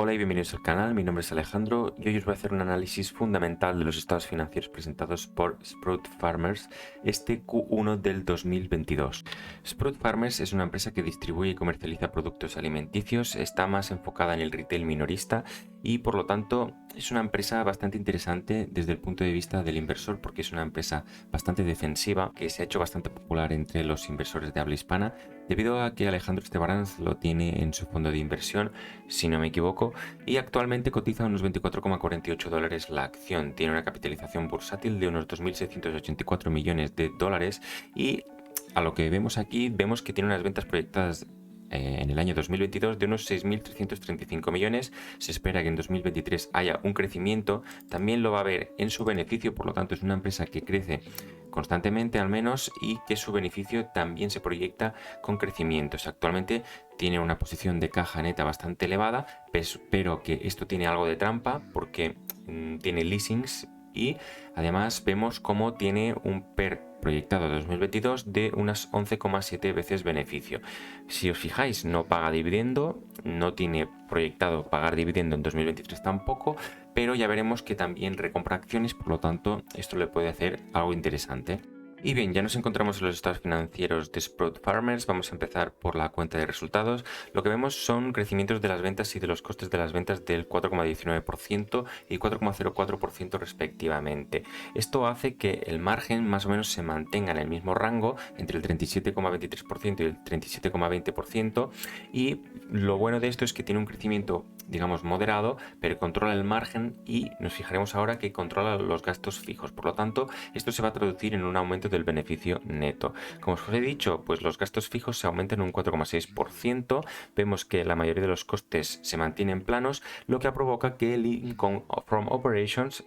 Hola y bienvenidos al canal, mi nombre es Alejandro y hoy os voy a hacer un análisis fundamental de los estados financieros presentados por Sprout Farmers este Q1 del 2022. Sprout Farmers es una empresa que distribuye y comercializa productos alimenticios, está más enfocada en el retail minorista y por lo tanto es una empresa bastante interesante desde el punto de vista del inversor porque es una empresa bastante defensiva que se ha hecho bastante popular entre los inversores de habla hispana debido a que Alejandro Estebaranz lo tiene en su fondo de inversión, si no me equivoco, y actualmente cotiza unos 24,48 dólares la acción. Tiene una capitalización bursátil de unos 2.684 millones de dólares y a lo que vemos aquí, vemos que tiene unas ventas proyectadas en el año 2022 de unos 6.335 millones. Se espera que en 2023 haya un crecimiento. También lo va a ver en su beneficio, por lo tanto es una empresa que crece constantemente al menos y que su beneficio también se proyecta con crecimientos. Actualmente tiene una posición de caja neta bastante elevada, pero que esto tiene algo de trampa porque tiene leasings y además vemos cómo tiene un PER proyectado de 2022 de unas 11,7 veces beneficio. Si os fijáis, no paga dividendo, no tiene proyectado pagar dividendo en 2023 tampoco, pero ya veremos que también recompra acciones, por lo tanto esto le puede hacer algo interesante. Y bien, ya nos encontramos en los estados financieros de Sprout Farmers. Vamos a empezar por la cuenta de resultados. Lo que vemos son crecimientos de las ventas y de los costes de las ventas del 4,19% y 4,04% respectivamente. Esto hace que el margen más o menos se mantenga en el mismo rango entre el 37,23% y el 37,20%, y lo bueno de esto es que tiene un crecimiento, digamos, moderado, pero controla el margen y nos fijaremos ahora que controla los gastos fijos. Por lo tanto, esto se va a traducir en un aumento del beneficio neto. Como os he dicho, pues los gastos fijos se aumentan un 4,6%. Vemos que la mayoría de los costes se mantienen planos, lo que provoca que el income from operations,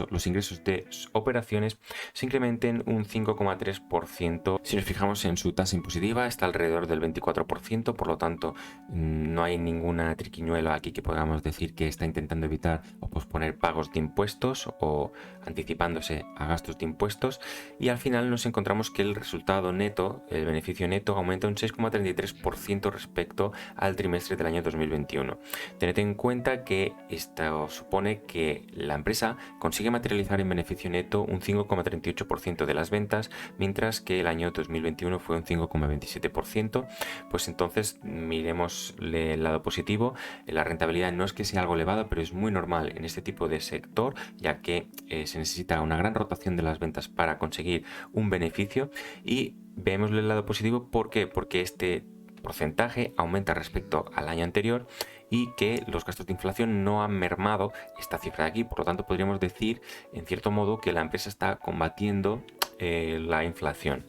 los ingresos de operaciones, se incrementen un 5,3%. Si nos fijamos en su tasa impositiva, está alrededor del 24%, por lo tanto no hay ninguna triquiñuela aquí que podamos decir que está intentando evitar o posponer pagos de impuestos o anticipándose a gastos de impuestos, y al final nos encontramos que el resultado neto, el beneficio neto, aumenta un 6,33% respecto al trimestre del año 2021. Tened en cuenta que esto supone que la empresa consigue materializar en beneficio neto un 5,38% de las ventas, mientras que el año 2021 fue un 5,27%. Pues entonces miremos el lado positivo. La rentabilidad no es que sea algo elevado, pero es muy normal en este tipo de sector, ya que se necesita una gran rotación de las ventas para conseguir un beneficio. Y vemos el lado positivo, ¿por qué? Porque este porcentaje aumenta respecto al año anterior y que los gastos de inflación no han mermado esta cifra de aquí. Por lo tanto, podríamos decir en cierto modo que la empresa está combatiendo la inflación.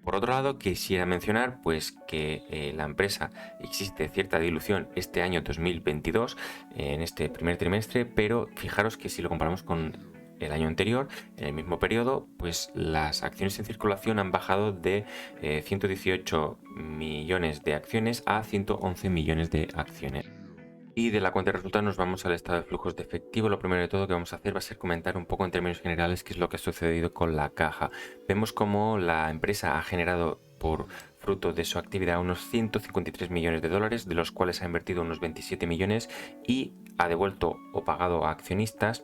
Por otro lado, quisiera mencionar pues que la empresa existe cierta dilución este año 2022 en este primer trimestre, pero fijaros que si lo comparamos con el año anterior, en el mismo periodo, pues las acciones en circulación han bajado de 118 millones de acciones a 111 millones de acciones. Y de la cuenta de resultados nos vamos al estado de flujos de efectivo. Lo primero de todo que vamos a hacer va a ser comentar un poco en términos generales qué es lo que ha sucedido con la caja. Vemos cómo la empresa ha generado por fruto de su actividad unos 153 millones de dólares, de los cuales ha invertido unos 27 millones y ha devuelto o pagado a accionistas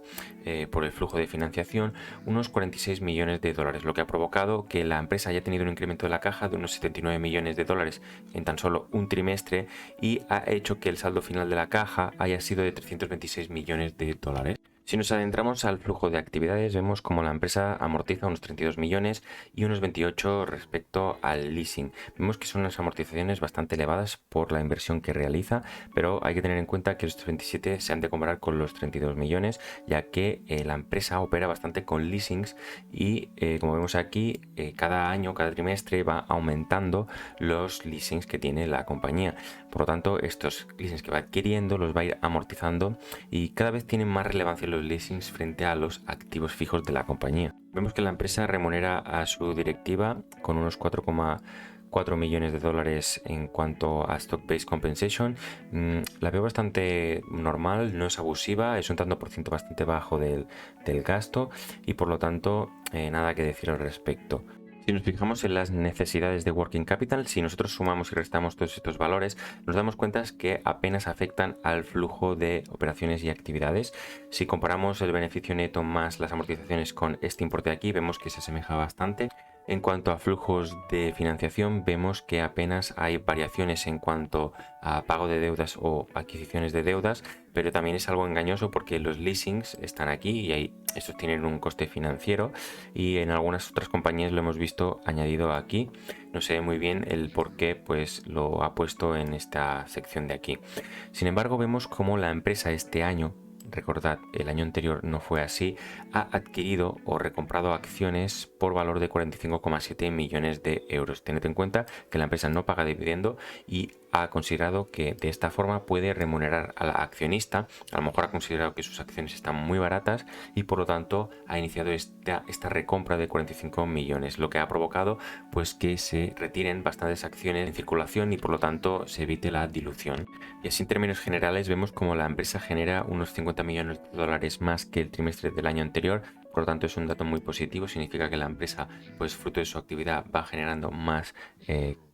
por el flujo de financiación unos 46 millones de dólares, lo que ha provocado que la empresa haya tenido un incremento de la caja de unos 79 millones de dólares en tan solo un trimestre, y ha hecho que el saldo final de la caja haya sido de 326 millones de dólares. Si nos adentramos al flujo de actividades, vemos como la empresa amortiza unos 32 millones y unos 28 respecto al leasing. Vemos que son unas amortizaciones bastante elevadas por la inversión que realiza, pero hay que tener en cuenta que los 27 se han de comparar con los 32 millones, ya que la empresa opera bastante con leasings y como vemos aquí, cada año, cada trimestre va aumentando los leasings que tiene la compañía. Por lo tanto, estos leasings que va adquiriendo los va a ir amortizando y cada vez tienen más relevancia los leasings frente a los activos fijos de la compañía. Vemos que la empresa remunera a su directiva con unos 4,4 millones de dólares en cuanto a stock-based compensation. La veo bastante normal, no es abusiva, es un tanto por ciento bastante bajo del gasto y por lo tanto nada que decir al respecto. Si nos fijamos en las necesidades de working capital, si nosotros sumamos y restamos todos estos valores, nos damos cuenta que apenas afectan al flujo de operaciones y actividades. Si comparamos el beneficio neto más las amortizaciones con este importe de aquí, vemos que se asemeja bastante. En cuanto a flujos de financiación, vemos que apenas hay variaciones en cuanto a pago de deudas o adquisiciones de deudas, pero también es algo engañoso porque los leasings están aquí y estos tienen un coste financiero, y en algunas otras compañías lo hemos visto añadido aquí. No sé muy bien el por qué pues lo ha puesto en esta sección de aquí. Sin embargo, vemos cómo la empresa este año, recordad, el año anterior no fue así, ha adquirido o recomprado acciones por valor de 45,7 millones de euros. Tened en cuenta que la empresa no paga dividendo y ha considerado que de esta forma puede remunerar al accionista. A lo mejor ha considerado que sus acciones están muy baratas y por lo tanto ha iniciado esta recompra de 45 millones, lo que ha provocado pues que se retiren bastantes acciones en circulación y por lo tanto se evite la dilución. Y así en términos generales vemos como la empresa genera unos 50 millones de dólares más que el trimestre del año anterior. Por lo tanto es un dato muy positivo, significa que la empresa pues fruto de su actividad va generando más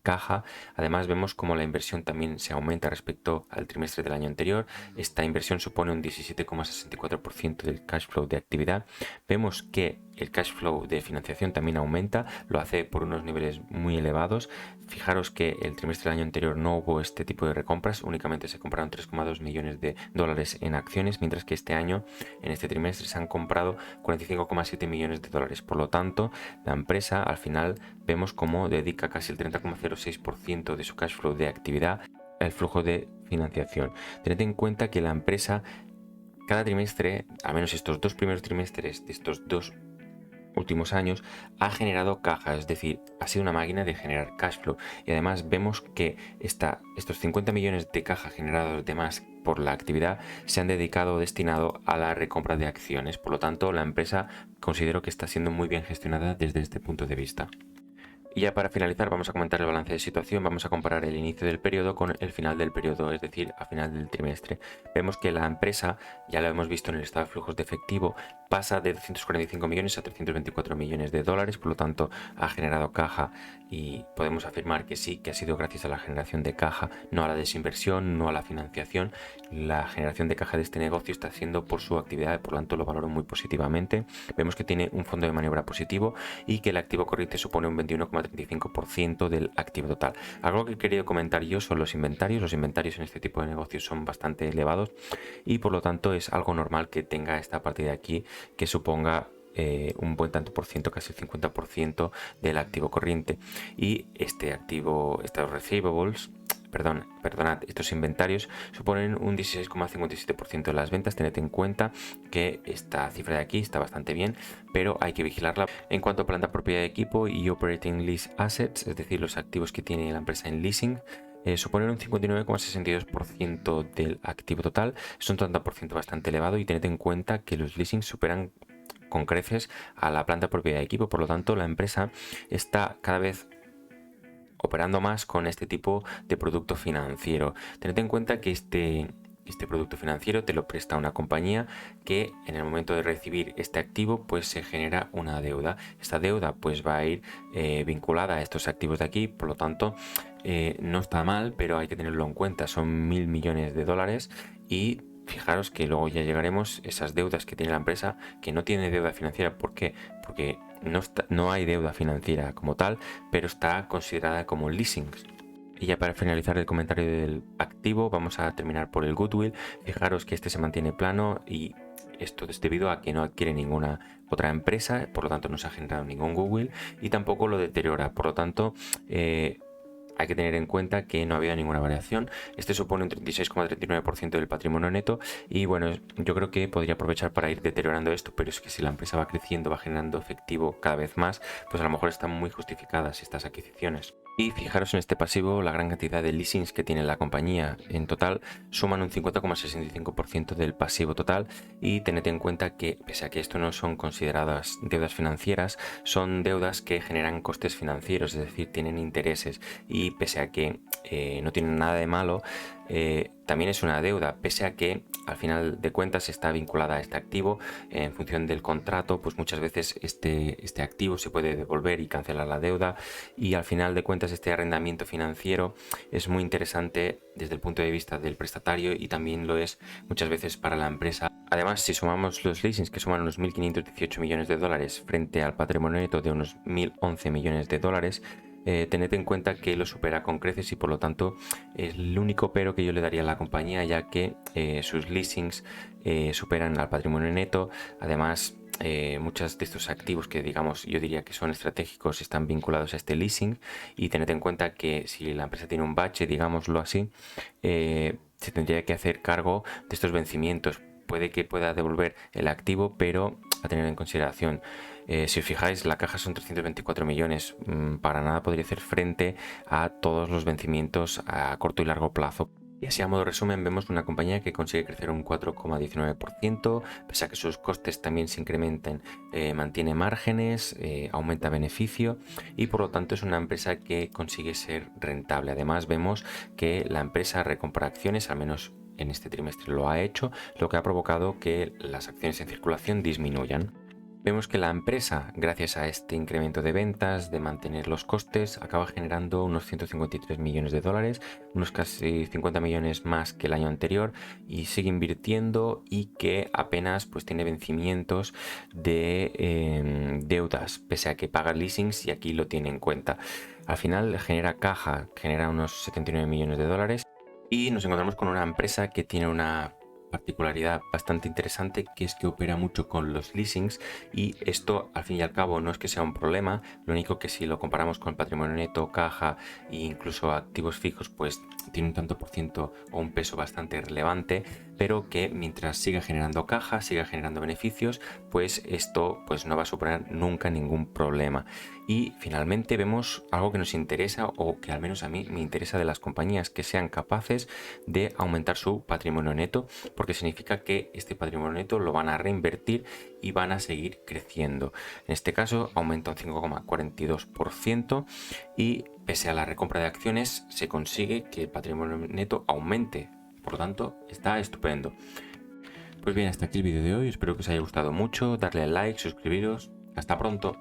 caja. Además vemos como la inversión también se aumenta respecto al trimestre del año anterior. Esta inversión supone un 17,64% del cash flow de actividad. Vemos que el cash flow de financiación también aumenta, lo hace por unos niveles muy elevados. Fijaros que el trimestre del año anterior no hubo este tipo de recompras, únicamente se compraron 3,2 millones de dólares en acciones, mientras que este año, en este trimestre, se han comprado 45,7 millones de dólares. Por lo tanto, la empresa al final vemos cómo dedica casi el 30,06% de su cash flow de actividad al flujo de financiación. Tened en cuenta que la empresa cada trimestre, al menos estos dos primeros trimestres de estos dos últimos años, ha generado caja, es decir, ha sido una máquina de generar cash flow. Y además vemos que estos 50 millones de caja generados de más por la actividad se han dedicado o destinado a la recompra de acciones. Por lo tanto, la empresa considero que está siendo muy bien gestionada desde este punto de vista. Y ya para finalizar vamos a comentar el balance de situación, vamos a comparar el inicio del periodo con el final del periodo, es decir, a final del trimestre. Vemos que la empresa, ya lo hemos visto en el estado de flujos de efectivo, pasa de 245 millones a 324 millones de dólares, por lo tanto ha generado caja y podemos afirmar que sí, que ha sido gracias a la generación de caja, no a la desinversión, no a la financiación. La generación de caja de este negocio está haciendo por su actividad, por lo tanto lo valoro muy positivamente. Vemos que tiene un fondo de maniobra positivo y que el activo corriente supone un 21,35% del activo total. Algo que he querido comentar yo son los inventarios. Los inventarios en este tipo de negocios son bastante elevados y por lo tanto es algo normal que tenga esta partida aquí que suponga un buen tanto por ciento, casi el 50% del activo corriente. Y este activo, estos receivables, perdonad, estos inventarios suponen un 16,57% de las ventas. Tened en cuenta que esta cifra de aquí está bastante bien, pero hay que vigilarla. En cuanto a planta propiedad de equipo y operating lease assets, es decir, los activos que tiene la empresa en leasing, suponen un 59,62% del activo total. Es un 30% bastante elevado y tened en cuenta que los leasing superan con creces a la planta propiedad de equipo. Por lo tanto, la empresa está cada vez operando más con este tipo de producto financiero. Tened en cuenta que este producto financiero te lo presta una compañía que en el momento de recibir este activo pues se genera una deuda. Esta deuda pues va a ir vinculada a estos activos de aquí, por lo tanto no está mal, pero hay que tenerlo en cuenta. Son 1.000 millones de dólares y fijaros que luego ya llegaremos esas deudas que tiene la empresa, que no tiene deuda financiera. ¿Por qué? Porque no hay deuda financiera como tal, pero está considerada como leasing. Y ya para finalizar el comentario del activo, vamos a terminar por el goodwill. Fijaros que este se mantiene plano y esto es debido a que no adquiere ninguna otra empresa, por lo tanto no se ha generado ningún goodwill y tampoco lo deteriora. Por lo tanto, hay que tener en cuenta que no ha habido ninguna variación. Este supone un 36,39% del patrimonio neto y bueno, yo creo que podría aprovechar para ir deteriorando esto, pero es que si la empresa va creciendo, va generando efectivo cada vez más, pues a lo mejor están muy justificadas estas adquisiciones. Y fijaros en este pasivo, la gran cantidad de leasings que tiene la compañía en total suman un 50,65% del pasivo total y tened en cuenta que pese a que esto no son consideradas deudas financieras, son deudas que generan costes financieros, es decir, tienen intereses y pese a que no tienen nada de malo, también es una deuda, pese a que al final de cuentas está vinculada a este activo. En función del contrato, pues muchas veces este activo se puede devolver y cancelar la deuda, y al final de cuentas este arrendamiento financiero es muy interesante desde el punto de vista del prestatario y también lo es muchas veces para la empresa. Además, si sumamos los leasings, que suman unos 1.518 millones de dólares frente al patrimonio neto de unos 1.011 millones de dólares, tened en cuenta que lo supera con creces y por lo tanto es el único pero que yo le daría a la compañía, ya que sus leasings superan al patrimonio neto. Además, muchos de estos activos que digamos yo diría que son estratégicos están vinculados a este leasing, y tened en cuenta que si la empresa tiene un bache, digámoslo así, se tendría que hacer cargo de estos vencimientos. Puede que pueda devolver el activo, pero a tener en consideración, si os fijáis, la caja son 324 millones, para nada podría hacer frente a todos los vencimientos a corto y largo plazo. Y así, a modo de resumen, vemos una compañía que consigue crecer un 4,19%, pese a que sus costes también se incrementen, mantiene márgenes, aumenta beneficio y por lo tanto es una empresa que consigue ser rentable. Además, vemos que la empresa recompra acciones, al menos en este trimestre lo ha hecho, lo que ha provocado que las acciones en circulación disminuyan. Vemos que la empresa, gracias a este incremento de ventas, de mantener los costes, acaba generando unos 153 millones de dólares, unos casi 50 millones más que el año anterior, y sigue invirtiendo y que apenas pues tiene vencimientos de deudas, pese a que paga leasings y aquí lo tiene en cuenta. Al final genera caja, genera unos 79 millones de dólares. Y nos encontramos con una empresa que tiene una particularidad bastante interesante, que es que opera mucho con los leasings, y esto al fin y al cabo no es que sea un problema, lo único que si lo comparamos con el patrimonio neto, caja e incluso activos fijos, pues tiene un tanto por ciento o un peso bastante relevante, pero que mientras siga generando caja, siga generando beneficios, pues esto pues no va a suponer nunca ningún problema. Y finalmente vemos algo que nos interesa, o que al menos a mí me interesa de las compañías, que sean capaces de aumentar su patrimonio neto, porque significa que este patrimonio neto lo van a reinvertir y van a seguir creciendo. En este caso aumenta un 5,42%, y pese a la recompra de acciones se consigue que el patrimonio neto aumente. Por lo tanto, está estupendo. Pues bien, hasta aquí el vídeo de hoy. Espero que os haya gustado mucho. Darle al like, suscribiros. Hasta pronto.